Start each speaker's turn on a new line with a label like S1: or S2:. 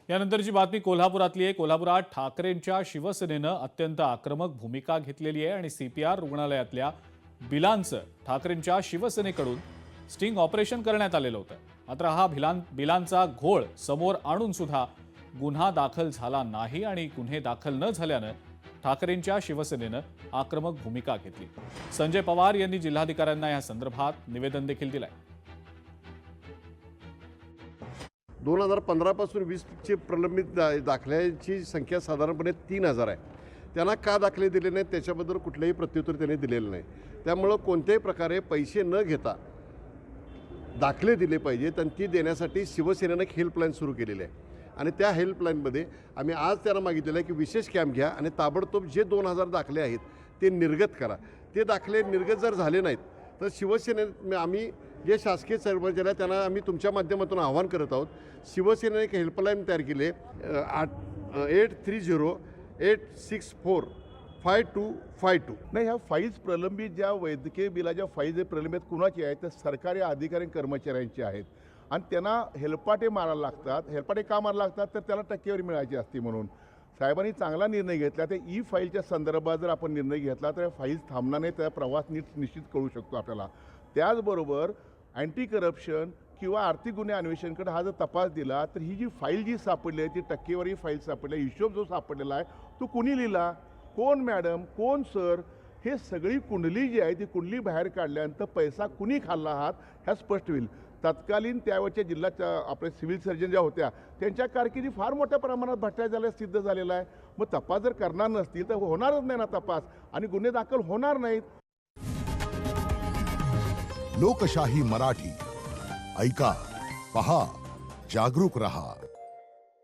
S1: यानंतरची बातमी कोल्हापुरातली आहे। कोल्हापुरात ठाकरेंच्या शिवसेनेनं अत्यंत आक्रमक भूमिका घेतलेली आहे आणि सीपीआर रुग्णालयातल्या बिलांचं ठाकरेंच्या शिवसेनेकडून स्टिंग ऑपरेशन करण्यात आलेलं होतं। मात्र हा बिलांचा घोळ समोर आणून सुद्धा गुन्हा दाखल झाला नाही आणि गुन्हे दाखल न झाल्यानं ठाकरेंच्या शिवसेनेनं आक्रमक भूमिका घेतली। संजय पवार यांनी जिल्हाधिकाऱ्यांना या संदर्भात निवेदन देखील दिलंय।
S2: 2015 पासून 20चे प्रलंबित दाखल्याची संख्या साधारणपणे 3000 आहे। त्यांना का दाखले दिले नाहीत त्याच्याबद्दल कुठलेही प्रत्युत्तर त्यांनी दिलेलं नाही। त्यामुळे कोणत्याही प्रकारे पैसे न घेता दाखले दिले पाहिजेत आणि ती देण्यासाठी शिवसेनेनं एक हेल्पलाईन सुरू केलेली आहे आणि त्या हेल्पलाईनमध्ये आम्ही आज त्यांना मागितलेलं आहे की विशेष कॅम्प घ्या आणि ताबडतोब जे 2000 दाखले आहेत ते निर्गत करा। ते दाखले निर्गत जर झाले नाहीत तर शिवसेने आम्ही जे शासकीय कर्मचारी आहेत त्यांना आम्ही तुमच्या माध्यमातून आवाहन करत आहोत। शिवसेनेने एक हेल्पलाईन तयार केली आहे 8308645252।
S3: नाही, ह्या फाईल्स प्रलंबित ज्या वैद्यकीय बिलाच्या फाईल्स प्रलंबित कुणाची आहेत तर सरकारी अधिकारी कर्मचाऱ्यांचे आहेत आणि त्यांना हेलपाटे मारायला लागतात। हेलपाटे का मारायला लागतात तर त्याला टक्केवारी मिळायची असते म्हणून साहेबांनी चांगला निर्णय घेतला। ते ई फाईलच्या संदर्भात जर आपण निर्णय घेतला तर फाईल्स थांबणार नाही, त्या प्रवास निश्चित करू शकतो आपल्याला। त्याचबरोबर अँटी करप्शन किंवा आर्थिक गुन्हे अन्वेषणकडे हा जर तपास दिला तर ही जी फाईल जी सापडली आहे ती टक्केवारी फाईल सापडली, हिशोब जो सापडलेला आहे तो कुणी लिहिला, कोण मॅडम, कोण सर, हे सगळी कुंडली जी आहे ती कुंडली बाहेर काढल्यानंतर पैसा कुणी खाल्ला आहात ह्या स्पष्ट होईल। तत्कालीन त्यावेळच्या जिल्ह्याच्या आपले सिव्हिल सर्जन ज्या होत्या त्यांच्या कारकिर्दी फार मोठ्या प्रमाणात भ्रष्टाचार सिद्ध झालेला आहे। मग तपास जर करणार नसतील तर होणारच नाही ना तपास आणि गुन्हे दाखल होणार नाहीत।
S4: लोकशाही मराठी ऐका, पहा, जागरूक रहा।